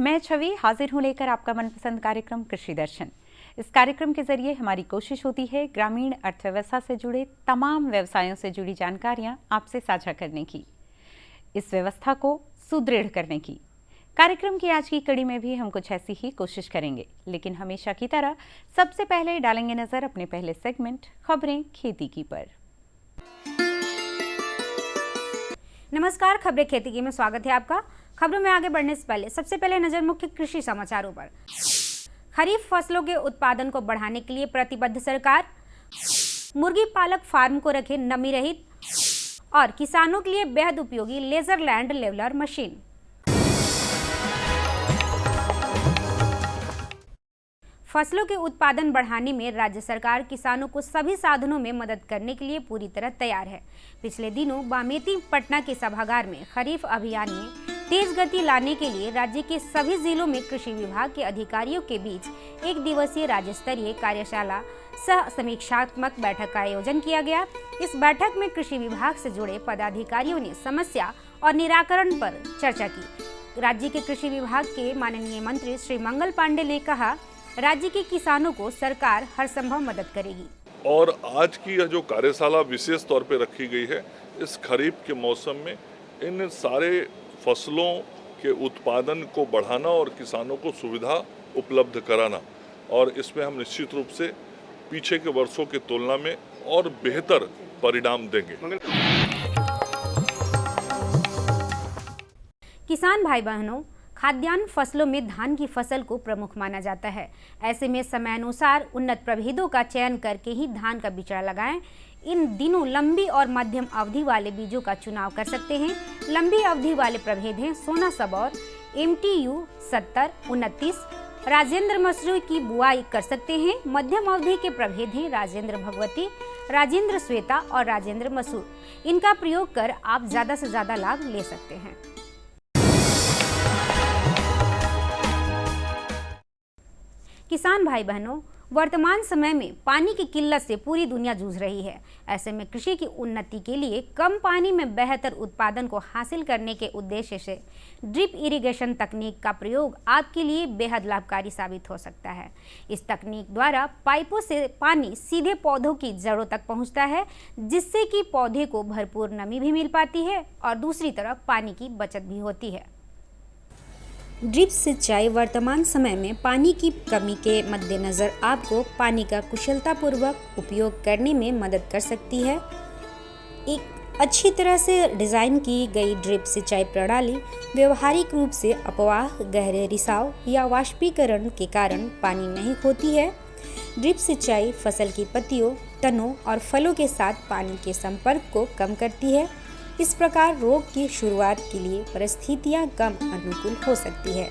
मैं छवि हाजिर हूँ लेकर आपका मनपसंद कार्यक्रम कृषि दर्शन। इस कार्यक्रम के जरिए हमारी कोशिश होती है ग्रामीण अर्थव्यवस्था से जुड़े तमाम व्यवसायों से जुड़ी जानकारियाँ आपसे साझा करने की, इस व्यवस्था को सुदृढ़ करने की। कार्यक्रम की आज की कड़ी में भी हम कुछ ऐसी ही कोशिश करेंगे, लेकिन हमेशा की तरह सबसे पहले डालेंगे नजर अपने पहले सेगमेंट खबरें खेती की पर। नमस्कार, खबरें खेती की में स्वागत है आपका। खबरों में आगे बढ़ने से पहले सबसे पहले नजर मुख्य कृषि समाचारों पर। खरीफ फसलों के उत्पादन को बढ़ाने के लिए प्रतिबद्ध सरकार, मुर्गी पालक फार्म को रखे नमी रहित, और किसानों के लिए बेहद उपयोगी लेजर लैंड लेवलर मशीन। फसलों के उत्पादन बढ़ाने में राज्य सरकार किसानों को सभी साधनों में मदद करने के लिए पूरी तरह तैयार है। पिछले दिनों बामेती पटना के सभागार में खरीफ अभियान में तेज गति लाने के लिए राज्य के सभी जिलों में कृषि विभाग के अधिकारियों के बीच एक दिवसीय राज्य स्तरीय कार्यशाला सह समीक्षात्मक बैठक का आयोजन किया गया। इस बैठक में कृषि विभाग से जुड़े पदाधिकारियों ने समस्या और निराकरण पर चर्चा की। राज्य के कृषि विभाग के माननीय मंत्री श्री मंगल पांडे ने कहा, राज्य के किसानों को सरकार हर संभव मदद करेगी। और आज की यह जो कार्यशाला विशेष तौर पे रखी गई है, इस खरीफ के मौसम में इन सारे फसलों के उत्पादन को बढ़ाना और किसानों को सुविधा उपलब्ध कराना, और इसमें हम निश्चित रूप से पीछे के वर्षों की तुलना में और बेहतर परिणाम देंगे। किसान भाई बहनों, खाद्यान्न फसलों में धान की फसल को प्रमुख माना जाता है। ऐसे में समयानुसार उन्नत प्रभेदों का चयन करके ही धान का बिचड़ा लगाएं। इन दिनों लंबी और मध्यम अवधि वाले बीजों का चुनाव कर सकते हैं। लंबी अवधि वाले प्रभेद हैं सोना सबौर, MTU 70-29, राजेंद्र मसूर की बुआई कर सकते हैं। मध्यम अवधि के प्रभेद हैं राजेंद्र भगवती, राजेंद्र श्वेता और राजेंद्र मसूर। इनका प्रयोग कर आप ज्यादा से ज्यादा लाभ ले सकते हैं। किसान भाई बहनों, वर्तमान समय में पानी की किल्लत से पूरी दुनिया जूझ रही है। ऐसे में कृषि की उन्नति के लिए कम पानी में बेहतर उत्पादन को हासिल करने के उद्देश्य से ड्रिप इरिगेशन तकनीक का प्रयोग आपके लिए बेहद लाभकारी साबित हो सकता है। इस तकनीक द्वारा पाइपों से पानी सीधे पौधों की जड़ों तक पहुंचता है, जिससे कि पौधे को भरपूर नमी भी मिल पाती है और दूसरी तरफ पानी की बचत भी होती है। ड्रिप सिंचाई वर्तमान समय में पानी की कमी के मद्देनज़र आपको पानी का कुशलतापूर्वक उपयोग करने में मदद कर सकती है। एक अच्छी तरह से डिज़ाइन की गई ड्रिप सिंचाई प्रणाली व्यवहारिक रूप से अपवाह, गहरे रिसाव या वाष्पीकरण के कारण पानी नहीं खोती है। ड्रिप सिंचाई फसल की पत्तियों, तनों और फलों के साथ पानी के संपर्क को कम करती है। इस प्रकार रोग की शुरुआत के लिए परिस्थितियां कम अनुकूल हो सकती है।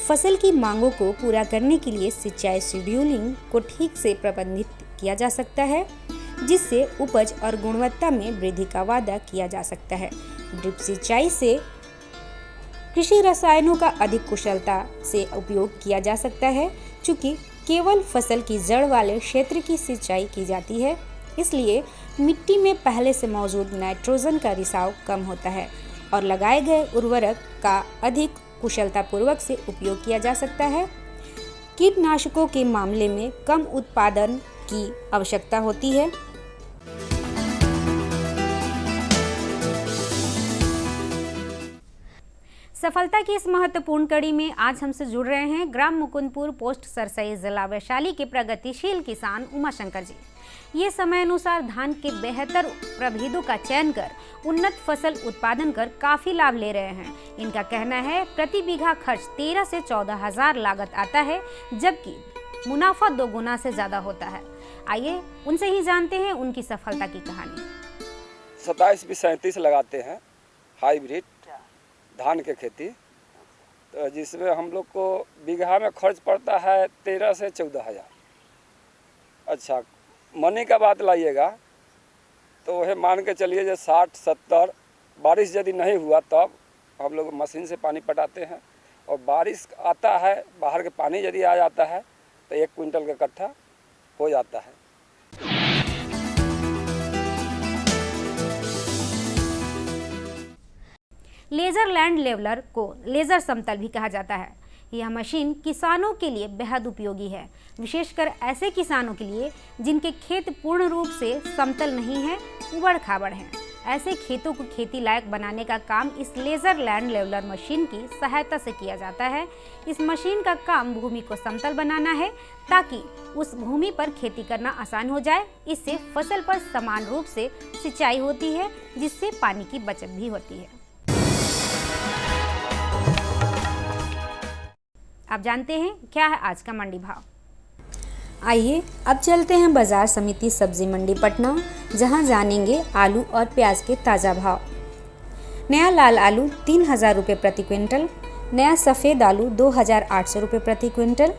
फसल की मांगों को पूरा करने के लिए सिंचाई शेड्यूलिंग को ठीक से प्रबंधित किया जा सकता है, जिससे उपज और गुणवत्ता में वृद्धि का वादा किया जा सकता है। ड्रिप सिंचाई से कृषि रसायनों का अधिक कुशलता से उपयोग किया जा सकता है। चूँकि केवल फसल की जड़ वाले क्षेत्र की सिंचाई की जाती है, इसलिए मिट्टी में पहले से मौजूद नाइट्रोजन का रिसाव कम होता है और लगाए गए उर्वरक का अधिक कुशलतापूर्वक से उपयोग किया जा सकता है। कीटनाशकों के मामले में कम उत्पादन की आवश्यकता होती है। सफलता की इस महत्वपूर्ण कड़ी में आज हमसे जुड़ रहे हैं ग्राम मुकुंदपुर पोस्ट सरसई जिला वैशाली के प्रगतिशील किसान उमाशंकर जी। ये समय अनुसार धान के बेहतर प्रभेदों का चयन कर उन्नत फसल उत्पादन कर काफी लाभ ले रहे हैं। इनका कहना है प्रति बीघा खर्च 13 से 14 हजार लागत आता है, जबकि मुनाफा 2 गुना से ज्यादा होता है। आइए उनसे ही जानते हैं उनकी सफलता की कहानी। 27-37 लगाते हैं हाइब्रिड धान के खेती, तो जिसमें हम लोग को बीघा में खर्च पड़ता है 13 से 14 हजार। अच्छा, मनी का बात लाइएगा तो वह मान के चलिए जो 60-70, बारिश यदि नहीं हुआ तब हम लोग मशीन से पानी पटाते हैं, और बारिश आता है, बाहर के पानी यदि आ जाता है तो 1 क्विंटल का कट्ठा हो जाता है। लेजर लैंड लेवलर को लेजर समतल भी कहा जाता है। यह मशीन किसानों के लिए बेहद उपयोगी है, विशेषकर ऐसे किसानों के लिए जिनके खेत पूर्ण रूप से समतल नहीं है, उबड़ खाबड़ हैं। ऐसे खेतों को खेती लायक बनाने का काम इस लेजर लैंड लेवलर मशीन की सहायता से किया जाता है। इस मशीन का काम भूमि को समतल बनाना है ताकि उस भूमि पर खेती करना आसान हो जाए। इससे फसल पर समान रूप से सिंचाई होती है, जिससे पानी की बचत भी होती है। आप जानते हैं क्या है आज का मंडी भाव? आइए अब चलते हैं बाजार समिति सब्जी मंडी पटना, जहां जानेंगे आलू और प्याज के ताज़ा भाव। नया लाल आलू 3000 रुपये प्रति क्विंटल, नया सफ़ेद आलू 2800 रुपये प्रति क्विंटल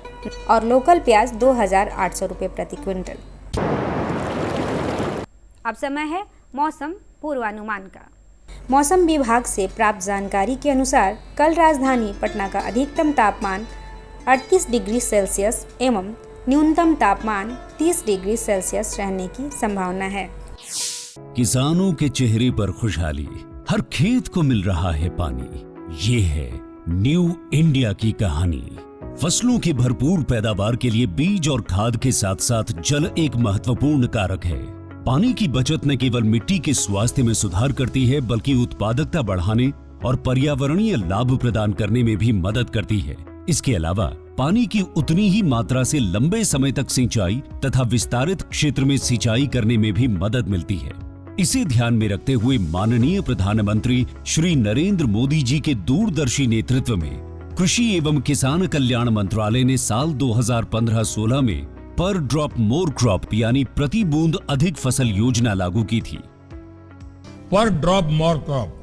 और लोकल प्याज 2800 रुपये प्रति क्विंटल। अब समय है मौसम पूर्वानुमान का। मौसम विभाग से प्राप्त जानकारी के अनुसार कल राजधानी पटना का अधिकतम तापमान 38 डिग्री सेल्सियस एवं न्यूनतम तापमान 30 डिग्री सेल्सियस रहने की संभावना है। किसानों के चेहरे पर खुशहाली, हर खेत को मिल रहा है पानी। ये है न्यू इंडिया की कहानी। फसलों की भरपूर पैदावार के लिए बीज और खाद के साथ साथ जल एक महत्वपूर्ण कारक है। पानी की बचत न केवल मिट्टी के स्वास्थ्य में सुधार करती है, बल्कि उत्पादकता बढ़ाने और पर्यावरणीय लाभ प्रदान करने में भी मदद करती है। इसके अलावा पानी की उतनी ही मात्रा से लंबे समय तक सिंचाई तथा विस्तारित क्षेत्र में सिंचाई करने में भी मदद मिलती है। इसे ध्यान में रखते हुए माननीय प्रधानमंत्री श्री नरेंद्र मोदी जी के दूरदर्शी नेतृत्व में कृषि एवं किसान कल्याण मंत्रालय ने साल 2015-16 में पर ड्रॉप मोर क्रॉप यानी प्रति बूंद अधिक फसल योजना लागू की थी। पर ड्रॉप मोर क्रॉप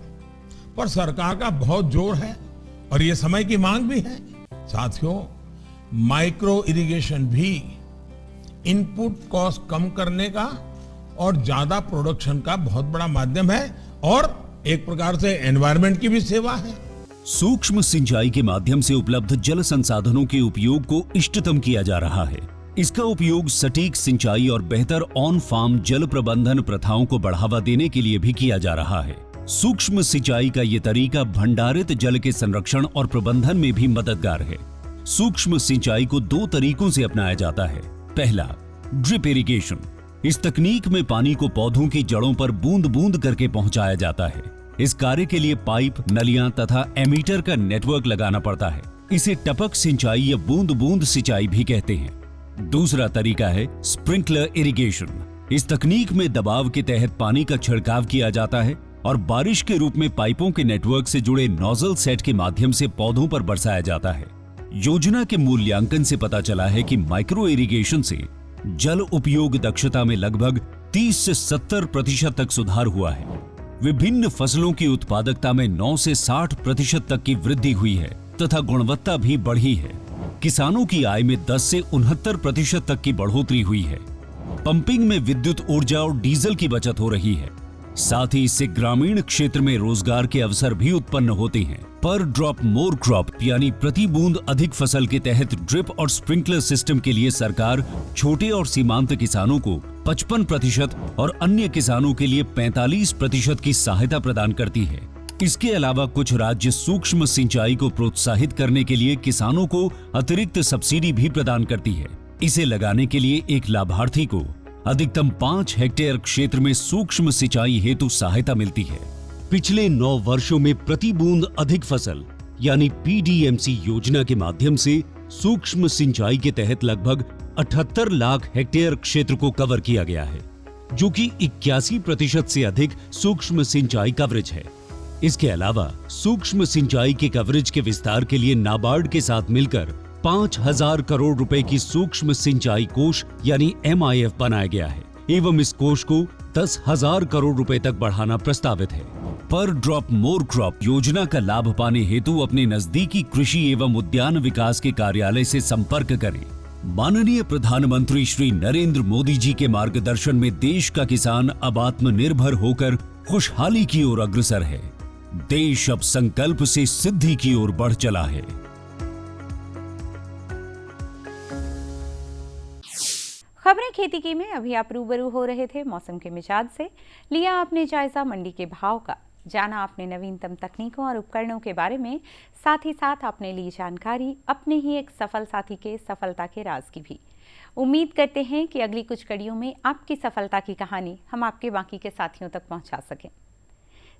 पर सरकार का बहुत जोर है और ये समय की मांग भी है। साथियों, माइक्रो इरिगेशन भी इनपुट कॉस्ट कम करने का और ज्यादा प्रोडक्शन का बहुत बड़ा माध्यम है और एक प्रकार से एनवायरनमेंट की भी सेवा है। सूक्ष्म सिंचाई के माध्यम से उपलब्ध जल संसाधनों के उपयोग को इष्टतम किया जा रहा है। इसका उपयोग सटीक सिंचाई और बेहतर ऑन फार्म जल प्रबंधन प्रथाओं को बढ़ावा देने के लिए भी किया जा रहा है। सूक्ष्म सिंचाई का ये तरीका भंडारित जल के संरक्षण और प्रबंधन में भी मददगार है। सूक्ष्म सिंचाई को दो तरीकों से अपनाया जाता है। पहला, ड्रिप इरिगेशन। इस तकनीक में पानी को पौधों की जड़ों पर बूंद बूंद करके पहुंचाया जाता है। इस कार्य के लिए पाइप, नलियां तथा एमीटर का नेटवर्क लगाना पड़ता है। इसे टपक सिंचाई या बूंद बूंद सिंचाई भी कहते हैं। दूसरा तरीका है स्प्रिंकलर इरिगेशन। इस तकनीक में दबाव के तहत पानी का छिड़काव किया जाता है और बारिश के रूप में पाइपों के नेटवर्क से जुड़े नोजल सेट के माध्यम से पौधों पर बरसाया जाता है। योजना के मूल्यांकन से पता चला है कि माइक्रो इरिगेशन से जल उपयोग दक्षता में लगभग 30 से 70% तक सुधार हुआ है। विभिन्न फसलों की उत्पादकता में 9 से 60% तक की वृद्धि हुई है तथा गुणवत्ता भी बढ़ी है। किसानों की आय में 10 से 69% तक की बढ़ोतरी हुई है। पंपिंग में विद्युत ऊर्जा और डीजल की बचत हो रही है। साथ ही इससे ग्रामीण क्षेत्र में रोजगार के अवसर भी उत्पन्न होते हैं। पर ड्रॉप मोर क्रॉप यानी प्रति बूंद अधिक फसल के तहत ड्रिप और स्प्रिंकलर सिस्टम के लिए सरकार छोटे और सीमांत किसानों को 55% और अन्य किसानों के लिए 45% की सहायता प्रदान करती है। इसके अलावा कुछ राज्य सूक्ष्म सिंचाई को प्रोत्साहित करने के लिए किसानों को अतिरिक्त सब्सिडी भी प्रदान करती है। इसे लगाने के लिए एक लाभार्थी को अधिकतम 5 हेक्टेयर क्षेत्र में सूक्ष्म सिंचाई हेतु सहायता मिलती है। पिछले 9 वर्षों में प्रति बूंद अधिक फसल यानी PDMC योजना के माध्यम से सूक्ष्म सिंचाई के तहत लगभग 78 लाख हेक्टेयर क्षेत्र को कवर किया गया है, जो कि 81% से अधिक सूक्ष्म सिंचाई कवरेज है। इसके अलावा सूक्ष्म सिंचाई के कवरेज के विस्तार के लिए नाबार्ड के साथ मिलकर 5000 करोड़ रुपए की सूक्ष्म सिंचाई कोष यानी MIF बनाया गया है एवं इस कोष को 10,000 करोड़ रुपए तक बढ़ाना प्रस्तावित है। पर ड्रॉप मोर क्रॉप योजना का लाभ पाने हेतु अपने नजदीकी कृषि एवं उद्यान विकास के कार्यालय से संपर्क करें। माननीय प्रधानमंत्री श्री नरेंद्र मोदी जी के मार्गदर्शन में देश का किसान अब आत्मनिर्भर होकर खुशहाली की ओर अग्रसर है। देश अब संकल्प से सिद्धि की ओर बढ़ चला है। खबरें खेती की में अभी आप रूबरू हो रहे थे मौसम के मिजाज से। लिया आपने जायजा मंडी के भाव का। जाना आपने नवीनतम तकनीकों और उपकरणों के बारे में, साथ ही साथ आपने ली जानकारी अपने ही एक सफल साथी के सफलता के राज की भी। उम्मीद करते हैं कि अगली कुछ कड़ियों में आपकी सफलता की कहानी हम आपके बाकी के साथियों तक पहुंचा सकें।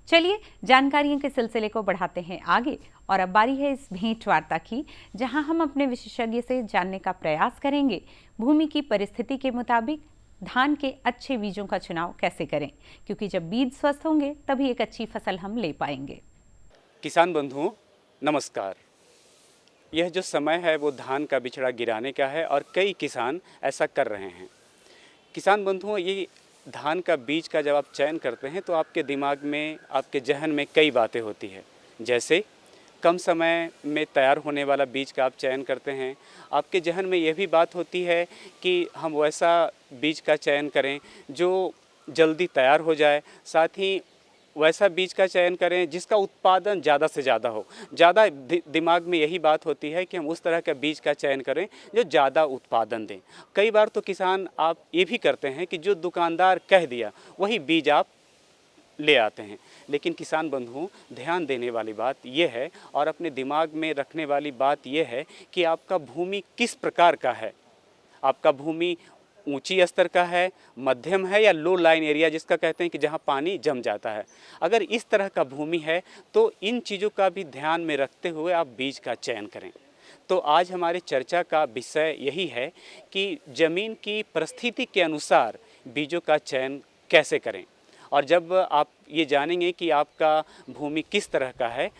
चलिए जानकारियों के सिलसिले को बढ़ाते हैं आगे और अब बारी है इस भेंट वार्ता की, जहां हम अपने विशेषज्ञ से जानने का प्रयास करेंगे भूमि की परिस्थिति के मुताबिक धान के अच्छे बीजों का चुनाव कैसे करें, क्योंकि जब बीज स्वस्थ होंगे तभी एक अच्छी फसल हम ले पाएंगे। किसान बंधुओं नमस्कार। यह जो समय है वो धान का बिछड़ा गिराने का है और कई किसान ऐसा कर रहे हैं। किसान बंधुओं, ये धान का बीज का जब आप चयन करते हैं तो आपके दिमाग में, आपके जहन में कई बातें होती है। जैसे कम समय में तैयार होने वाला बीज का आप चयन करते हैं। आपके जहन में यह भी बात होती है कि हम वैसा बीज का चयन करें जो जल्दी तैयार हो जाए, साथ ही वैसा बीज का चयन करें जिसका उत्पादन ज़्यादा से ज़्यादा हो। ज़्यादा दिमाग में यही बात होती है कि हम उस तरह का बीज का चयन करें जो ज़्यादा उत्पादन दें। कई बार तो किसान आप ये भी करते हैं कि जो दुकानदार कह दिया वही बीज आप ले आते हैं। लेकिन किसान बंधुओं, ध्यान देने वाली बात यह है और अपने दिमाग में रखने वाली बात यह है कि आपका भूमि किस प्रकार का है। आपका भूमि ऊंची स्तर का है, मध्यम है या लो लाइन एरिया जिसका कहते हैं कि जहां पानी जम जाता है। अगर इस तरह का भूमि है तो इन चीज़ों का भी ध्यान में रखते हुए आप बीज का चयन करें। तो आज हमारे चर्चा का विषय यही है कि ज़मीन की परिस्थिति के अनुसार बीजों का चयन कैसे करें। और जब आप ये जानेंगे कि आपका भूमि किस तरह का है,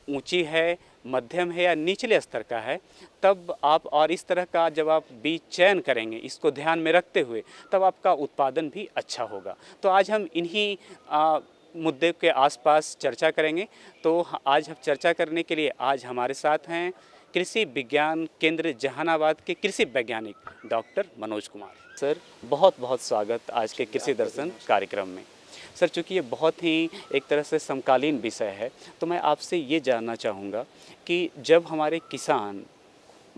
ऊंची है, मध्यम है या निचले स्तर का है, तब आप और इस तरह का जब आप बीज चयन करेंगे इसको ध्यान में रखते हुए, तब आपका उत्पादन भी अच्छा होगा। तो आज हम इन्हीं मुद्दे के आसपास चर्चा करेंगे। तो आज हम चर्चा करने के लिए आज हमारे साथ हैं कृषि विज्ञान केंद्र जहानाबाद के कृषि वैज्ञानिक डॉक्टर मनोज कुमार। सर, बहुत बहुत स्वागत आज के कृषि दर्शन कार्यक्रम में। सर, चूँकि ये बहुत ही एक तरह से समकालीन विषय है, तो मैं आपसे ये जानना चाहूँगा कि जब हमारे किसान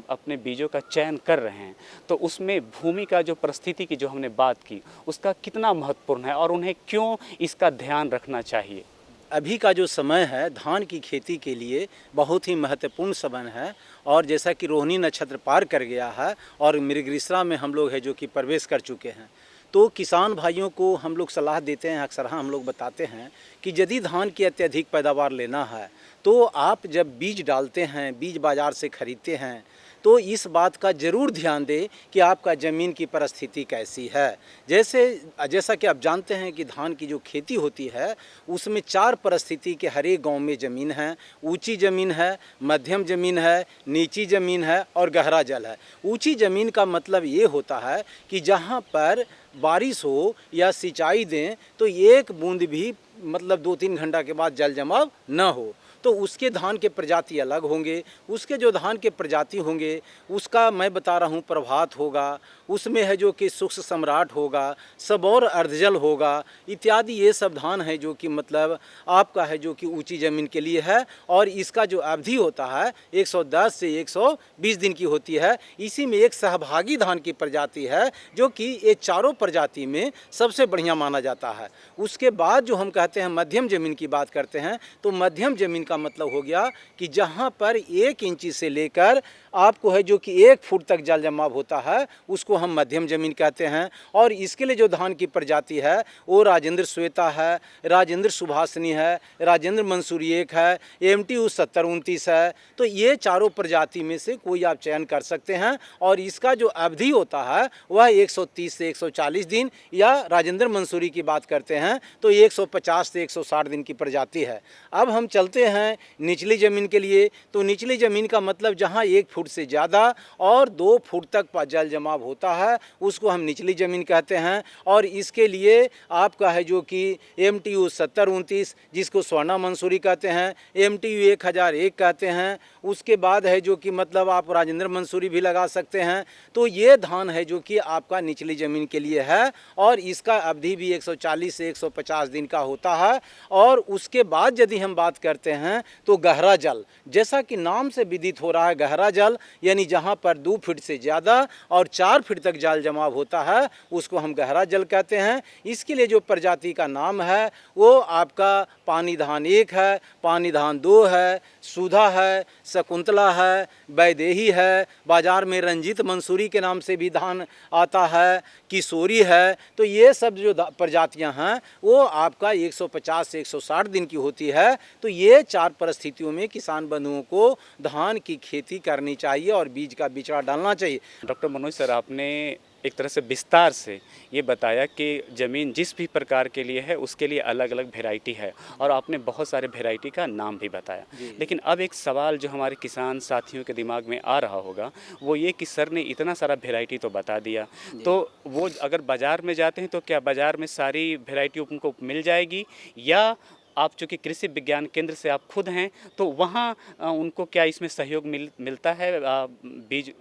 अपने बीजों का चयन कर रहे हैं तो उसमें भूमि का जो परिस्थिति की जो हमने बात की उसका कितना महत्वपूर्ण है और उन्हें क्यों इसका ध्यान रखना चाहिए। अभी का जो समय है धान की खेती के लिए बहुत ही महत्वपूर्ण समय है और जैसा कि रोहिणी नक्षत्र पार कर गया है और मृगशिरा में हम लोग है जो कि प्रवेश कर चुके हैं, तो किसान भाइयों को हम लोग सलाह देते हैं, अक्सर हम लोग बताते हैं कि यदि धान की अत्यधिक पैदावार लेना है तो आप जब बीज डालते हैं, बीज बाज़ार से ख़रीदते हैं, तो इस बात का ज़रूर ध्यान दें कि आपका ज़मीन की परिस्थिति कैसी है। जैसा कि आप जानते हैं कि धान की जो खेती होती है उसमें 4 परिस्थिति के हर एक गाँव में ज़मीन है। ऊंची ज़मीन है, मध्यम ज़मीन है, नीची ज़मीन है और गहरा जल है। ऊंची ज़मीन का मतलब ये होता है कि जहाँ पर बारिश हो या सिंचाई दें तो एक बूंद भी मतलब 2-3 घंटा के बाद जल जमाव न हो, तो उसके धान के प्रजाति अलग होंगे। उसके जो धान के प्रजाति होंगे उसका मैं बता रहा हूँ प्रभात होगा, उसमें है जो कि सूक्ष्म सम्राट होगा, सबौर अर्धजल होगा इत्यादि। ये सब धान है जो कि मतलब आपका है जो कि ऊंची ज़मीन के लिए है और इसका जो अवधि होता है 110 से 120 दिन की होती है। इसी में एक सहभागी धान की प्रजाति है जो कि ये चारों प्रजाति में सबसे बढ़िया माना जाता है। उसके बाद जो हम कहते हैं मध्यम ज़मीन की बात करते हैं, तो मध्यम ज़मीन का मतलब हो गया कि जहाँ पर 1 इंची से लेकर आपको है जो कि 1 फुट तक जल जमाव होता है उसको हम मध्यम ज़मीन कहते हैं। और इसके लिए जो धान की प्रजाति है वो राजेंद्र श्वेता है, राजेंद्र सुभाषनी है, राजेंद्र मंसूरी 1 है, MTU 7029 है। तो ये चारों प्रजाति में से कोई आप चयन कर सकते हैं और इसका जो अवधि होता है वह 130 से 140 दिन, या राजेंद्र मंसूरी की बात करते हैं तो 150 से 160 दिन की प्रजाति है। अब हम चलते हैं निचली ज़मीन के लिए। तो निचली ज़मीन का मतलब जहाँ 1 फुट से ज़्यादा और 2 फुट तक जल जमाव होता है उसको हम निचली ज़मीन कहते हैं। और इसके लिए आपका है जो कि MTU 7029 जिसको स्वर्णा मंसूरी कहते हैं, MTU 1001 कहते हैं। उसके बाद है जो कि मतलब आप राजेंद्र मंसूरी भी लगा सकते हैं। तो ये धान है जो कि आपका निचली ज़मीन के लिए है और इसका अवधि भी 140 से 150 दिन का होता है। और उसके बाद यदि हम बात करते हैं तो गहरा जल, जैसा कि नाम से विदित हो रहा है, गहरा जल जाल, यानी जहाँ पर 2 फीट से ज़्यादा और 4 फीट तक जाल जमाव होता है उसको हम गहरा जल कहते हैं। इसके लिए जो प्रजाति का नाम है वो आपका पानी धान 1 है, पानी धान 2 है, सुधा है, शकुंतला है, वैदेही है, बाज़ार में रंजीत मंसूरी के नाम से भी धान आता है, किशोरी है। तो ये सब जो प्रजातियां हैं वो आपका 150 से 160 दिन की होती है। तो ये 4 परिस्थितियों में किसान बंधुओं को धान की खेती करनी चाहिए और बीज का बिचड़ा डालना चाहिए। डॉक्टर मनोज सर, आपने एक तरह से विस्तार से ये बताया कि ज़मीन जिस भी प्रकार के लिए है उसके लिए अलग अलग वेराइटी है, और आपने बहुत सारे वेराइटी का नाम भी बताया। लेकिन अब एक सवाल जो हमारे किसान साथियों के दिमाग में आ रहा होगा वो ये कि सर ने इतना सारा वेराइटी तो बता दिया, तो वो अगर बाज़ार में जाते हैं तो क्या बाज़ार में सारी वेराइटी उनको मिल जाएगी, या आप चूँकि कृषि विज्ञान केंद्र से आप खुद हैं तो वहाँ उनको क्या इसमें सहयोग मिलता है बीज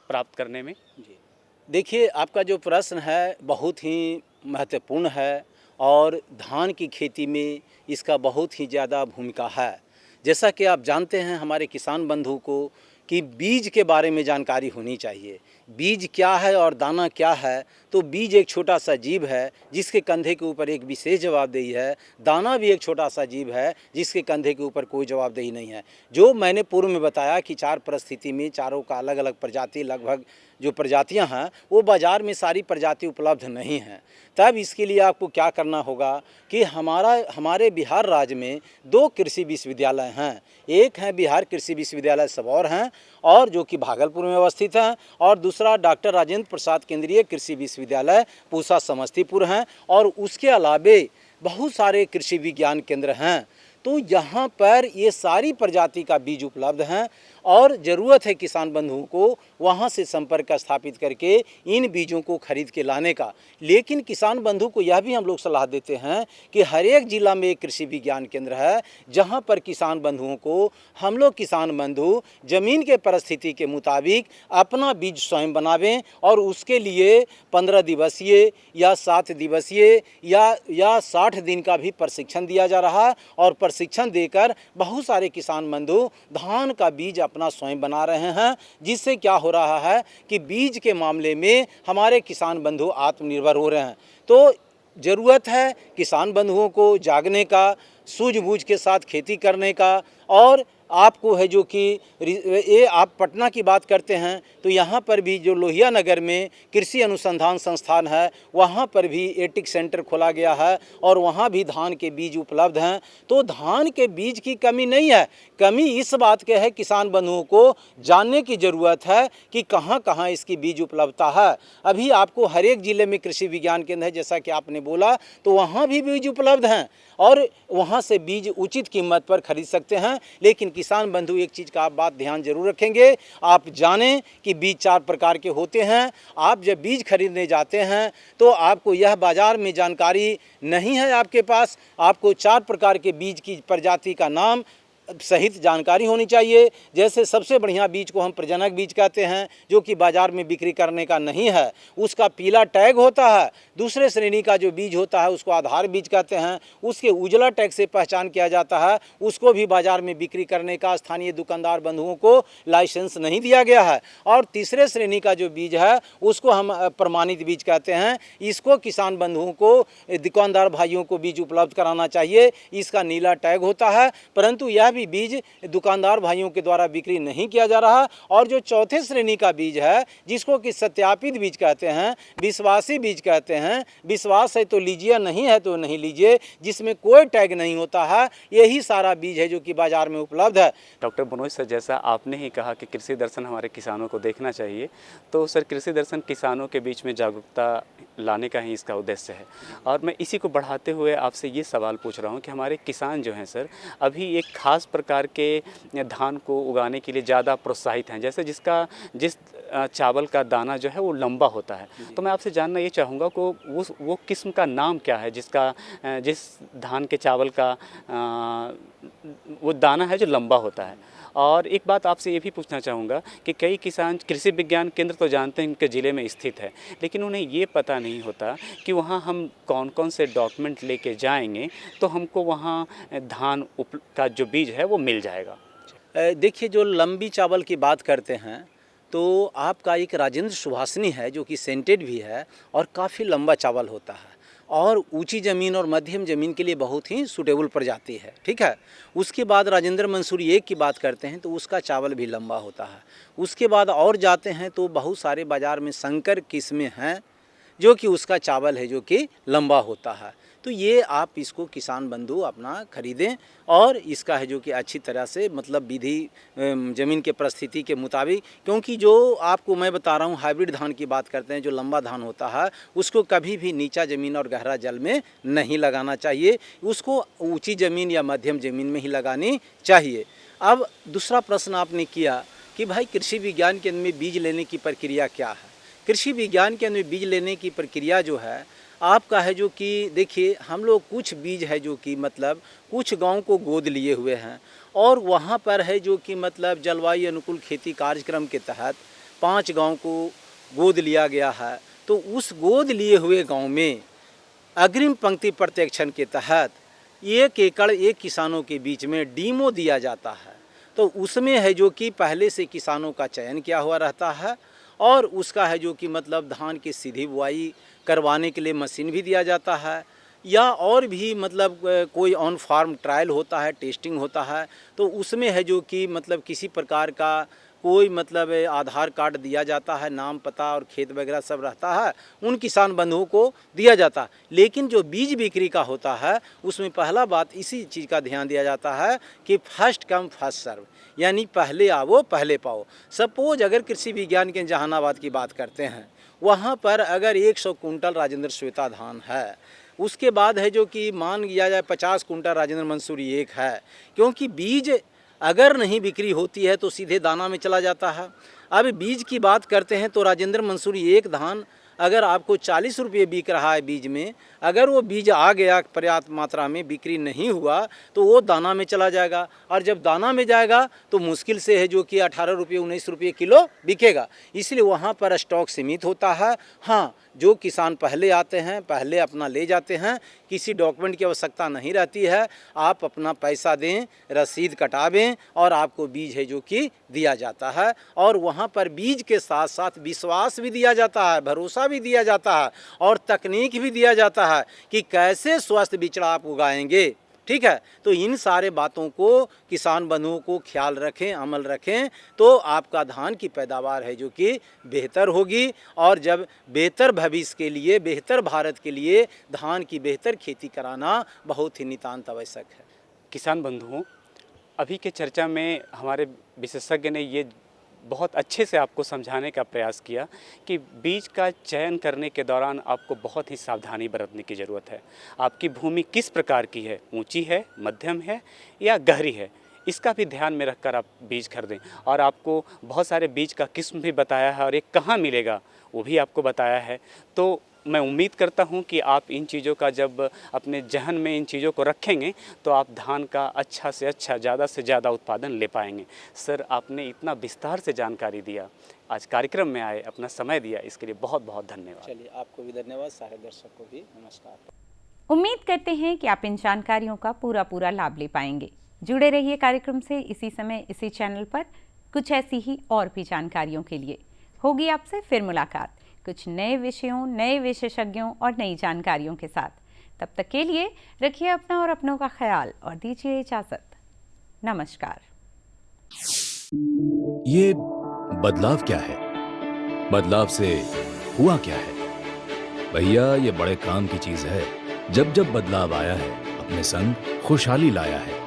प्राप्त करने में? देखिए, आपका जो प्रश्न है बहुत ही महत्वपूर्ण है और धान की खेती में इसका बहुत ही ज़्यादा भूमिका है। जैसा कि आप जानते हैं हमारे किसान बंधु को कि बीज के बारे में जानकारी होनी चाहिए। बीज क्या है और दाना क्या है, तो बीज एक छोटा सा जीव है जिसके कंधे के ऊपर एक विशेष जवाबदेही है। दाना भी एक छोटा सा जीव है जिसके कंधे के ऊपर कोई जवाबदेही नहीं है। जो मैंने पूर्व में बताया कि 4 परिस्थिति में चारों का अलग अलग प्रजाति, लगभग जो प्रजातियां हैं वो बाज़ार में सारी प्रजाति उपलब्ध नहीं हैं। तब इसके लिए आपको क्या करना होगा कि हमारे बिहार राज्य में 2 कृषि विश्वविद्यालय हैं। एक है बिहार कृषि विश्वविद्यालय सबौर हैं और जो कि भागलपुर में अवस्थित हैं, और दूसरा डॉक्टर राजेंद्र प्रसाद केंद्रीय कृषि विश्वविद्यालय पूसा समस्तीपुर हैं, और उसके अलावे बहुत सारे कृषि विज्ञान केंद्र हैं। तो यहाँ पर ये सारी प्रजाति का बीज उपलब्ध हैं और ज़रूरत है किसान बंधुओं को वहाँ से संपर्क स्थापित करके इन बीजों को खरीद के लाने का। लेकिन किसान बंधु को यह भी हम लोग सलाह देते हैं कि हर एक ज़िला में एक कृषि विज्ञान केंद्र है जहाँ पर किसान बंधुओं को हम लोग किसान बंधु ज़मीन के परिस्थिति के मुताबिक अपना बीज स्वयं बनावें, और उसके लिए 15 दिवसीय या 7 दिवसीय या 60 दिन का भी प्रशिक्षण दिया जा रहा है। और प्रशिक्षण देकर बहुत सारे किसान बंधु धान का बीज अपना स्वयं बना रहे हैं, जिससे क्या हो रहा है कि बीज के मामले में हमारे किसान बंधु आत्मनिर्भर हो रहे हैं। तो ज़रूरत है किसान बंधुओं को जागने का, सूझबूझ के साथ खेती करने का। और आपको है जो कि ये आप पटना की बात करते हैं तो यहाँ पर भी जो लोहिया नगर में कृषि अनुसंधान संस्थान है वहाँ पर भी एटिक सेंटर खोला गया है और वहाँ भी धान के बीज उपलब्ध हैं। तो धान के बीज की कमी नहीं है, कमी इस बात के है किसान बंधुओं को जानने की ज़रूरत है कि कहाँ कहाँ इसकी बीज उपलब्धता है। अभी आपको हर एक ज़िले में कृषि विज्ञान केंद्र है जैसा कि आपने बोला, तो वहाँ भी बीज उपलब्ध हैं और वहाँ से बीज उचित कीमत पर खरीद सकते हैं। लेकिन किसान बंधु एक चीज़ का आप बात ध्यान जरूर रखेंगे, आप जानें कि बीज 4 प्रकार के होते हैं। आप जब बीज खरीदने जाते हैं तो आपको यह बाज़ार में जानकारी नहीं है आपके पास, आपको 4 प्रकार के बीज की प्रजाति का नाम सहित जानकारी होनी चाहिए। जैसे सबसे बढ़िया बीज को हम प्रजनक बीज कहते हैं जो कि बाज़ार में बिक्री करने का नहीं है, उसका पीला टैग होता है। दूसरे श्रेणी का जो बीज होता है उसको आधार बीज कहते हैं, उसके उजला टैग से पहचान किया जाता है, उसको भी बाज़ार में बिक्री करने का स्थानीय दुकानदार बंधुओं को लाइसेंस नहीं दिया गया है। और तीसरे श्रेणी का जो बीज है उसको हम प्रमाणित बीज कहते हैं। इसको किसान बंधुओं को, दुकानदार भाइयों को बीज उपलब्ध कराना चाहिए। इसका नीला टैग होता है, परंतु यह भी बीज दुकानदार भाइयों के द्वारा बिक्री नहीं किया जा रहा। और जो चौथे श्रेणी का बीज है जिसको कि सत्यापित बीज कहते हैं, विश्वासी बीज कहते हैं, विश्वास है तो लीजिए, नहीं है तो नहीं लीजिए, जिसमें कोई टैग नहीं होता है, यही सारा बीज है जो कि बाजार में उपलब्ध है। डॉक्टर मनोज सर, जैसा आपने ही कहा कि कृषि दर्शन हमारे किसानों को देखना चाहिए, तो सर कृषि दर्शन किसानों के बीच में जागरूकता लाने का ही इसका उद्देश्य है। और मैं इसी को बढ़ाते हुए आपसे ये सवाल पूछ रहा हूँ कि हमारे किसान जो हैं सर अभी एक खास प्रकार के धान को उगाने के लिए ज़्यादा प्रोत्साहित हैं, जैसे जिस चावल का दाना जो है वो लंबा होता है। तो मैं आपसे जानना ये चाहूँगा कि वो किस्म का नाम क्या है जिस धान के चावल का वो दाना है जो लंबा होता है। और एक बात आपसे ये भी पूछना चाहूँगा कि कई किसान कृषि विज्ञान केंद्र तो जानते हैं उनके ज़िले में स्थित है, लेकिन उन्हें ये पता नहीं होता कि वहाँ हम कौन कौन से डॉक्यूमेंट लेके जाएंगे तो हमको वहाँ धान का जो बीज है वो मिल जाएगा। देखिए, जो लंबी चावल की बात करते हैं तो आपका एक राजेंद्र सुहासिनी है जो कि सेंटेड भी है और काफ़ी लंबा चावल होता है और ऊंची ज़मीन और मध्यम ज़मीन के लिए बहुत ही सूटेबल प्रजाति है, ठीक है। उसके बाद राजेंद्र मंसूरी 1 की बात करते हैं तो उसका चावल भी लंबा होता है। उसके बाद और जाते हैं तो बहुत सारे बाज़ार में संकर किस्में हैं जो कि उसका चावल है जो कि लंबा होता है। तो ये आप इसको किसान बंधु अपना खरीदें और इसका है जो कि अच्छी तरह से मतलब विधि ज़मीन के परिस्थिति के मुताबिक, क्योंकि जो आपको मैं बता रहा हूँ हाइब्रिड धान की बात करते हैं जो लंबा धान होता है उसको कभी भी नीचा ज़मीन और गहरा जल में नहीं लगाना चाहिए, उसको ऊंची ज़मीन या मध्यम ज़मीन में ही लगानी चाहिए। अब दूसरा प्रश्न आपने किया कि भाई कृषि विज्ञान केंद्र में बीज लेने की प्रक्रिया क्या है। कृषि विज्ञान केंद्र में बीज लेने की प्रक्रिया जो है आपका है जो कि देखिए, हम लोग कुछ बीज है जो कि मतलब कुछ गांव को गोद लिए हुए हैं और वहां पर है जो कि मतलब जलवायु अनुकूल खेती कार्यक्रम के तहत 5 गांव को गोद लिया गया है। तो उस गोद लिए हुए गांव में अग्रिम पंक्ति प्रत्यक्षण के तहत 1 एकड़ 1 किसानों के बीच में डीमो दिया जाता है। तो उसमें है जो कि पहले से किसानों का चयन किया हुआ रहता है और उसका है जो कि मतलब धान की सीधी बुआई करवाने के लिए मशीन भी दिया जाता है या और भी मतलब कोई ऑन फार्म ट्रायल होता है, टेस्टिंग होता है। तो उसमें है जो कि मतलब किसी प्रकार का कोई मतलब आधार कार्ड दिया जाता है, नाम पता और खेत वगैरह सब रहता है, उन किसान बंधुओं को दिया जाता है। लेकिन जो बीज बिक्री का होता है उसमें पहला बात इसी चीज़ का ध्यान दिया जाता है कि फर्स्ट कम फर्स्ट सर्व, यानी पहले आओ पहले पाओ। सपोज अगर कृषि विज्ञान के जहानाबाद की बात करते हैं, वहाँ पर अगर 100 कुंटल राजेंद्र श्वेता धान है, उसके बाद है जो कि मान लिया जाए 50 कुंटल राजेंद्र मंसूरी 1 है, क्योंकि बीज अगर नहीं बिक्री होती है तो सीधे दाना में चला जाता है। अब बीज की बात करते हैं तो राजेंद्र मंसूरी 1 धान अगर आपको 40 रुपये बिक रहा है बीज में, अगर वो बीज आ गया पर्याप्त मात्रा में, बिक्री नहीं हुआ तो वो दाना में चला जाएगा और जब दाना में जाएगा तो मुश्किल से है जो कि 18 रुपये 19 रुपये किलो बिकेगा। इसलिए वहाँ पर स्टॉक सीमित होता है। हाँ, जो किसान पहले आते हैं पहले अपना ले जाते हैं, किसी डॉक्यूमेंट की आवश्यकता नहीं रहती है, आप अपना पैसा दें, रसीद कटावें और आपको बीज है जो कि दिया जाता है। और वहाँ पर बीज के साथ साथ विश्वास भी दिया जाता है, भरोसा भी दिया जाता है और तकनीक भी दिया जाता है कि कैसे स्वस्थ बिचड़ा आप उगाएंगे, ठीक है। तो इन सारे बातों को किसान बंधुओं को ख्याल रखें, अमल रखें तो आपका धान की पैदावार है जो कि बेहतर होगी। और जब बेहतर भविष्य के लिए, बेहतर भारत के लिए धान की बेहतर खेती कराना बहुत ही नितांत आवश्यक है। किसान बंधुओं, अभी के चर्चा में हमारे विशेषज्ञ ने ये बहुत अच्छे से आपको समझाने का प्रयास किया कि बीज का चयन करने के दौरान आपको बहुत ही सावधानी बरतने की ज़रूरत है। आपकी भूमि किस प्रकार की है, ऊंची है, मध्यम है या गहरी है, इसका भी ध्यान में रखकर आप बीज खरीदें। और आपको बहुत सारे बीज का किस्म भी बताया है और ये कहाँ मिलेगा वो भी आपको बताया है। तो मैं उम्मीद करता हूं कि आप इन चीज़ों का जब अपने जहन में इन चीज़ों को रखेंगे तो आप धान का अच्छा से अच्छा, ज़्यादा से ज़्यादा उत्पादन ले पाएंगे। सर, आपने इतना विस्तार से जानकारी दिया, आज कार्यक्रम में आए, अपना समय दिया, इसके लिए बहुत बहुत धन्यवाद। चलिए, आपको भी धन्यवाद, सारे दर्शक को भी नमस्कार। उम्मीद करते हैं कि आप इन जानकारियों का पूरा लाभ ले पाएंगे। जुड़े रहिए कार्यक्रम से इसी समय इसी चैनल पर कुछ ऐसी ही और भी जानकारियों के लिए। होगी आपसे फिर मुलाकात कुछ नए विषयों, नए विशेषज्ञों और नई जानकारियों के साथ। तब तक के लिए रखिए अपना और अपनों का ख्याल और दीजिए इजाजत। नमस्कार। ये बदलाव क्या है? बदलाव से हुआ क्या है? भैया, ये बड़े काम की चीज है। जब जब बदलाव आया है अपने संग खुशहाली लाया है।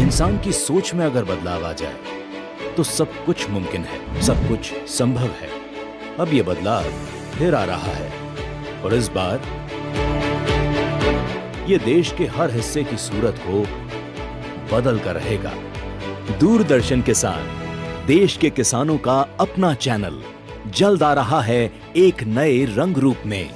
इंसान की सोच में अगर बदलाव आ जाए तो सब कुछ मुमकिन है, सब कुछ संभव है। अब ये बदलाव फिर आ रहा है और इस बार ये देश के हर हिस्से की सूरत को बदल कर रहेगा। दूरदर्शन किसान, देश के किसानों का अपना चैनल, जल्द आ रहा है एक नए रंग रूप में।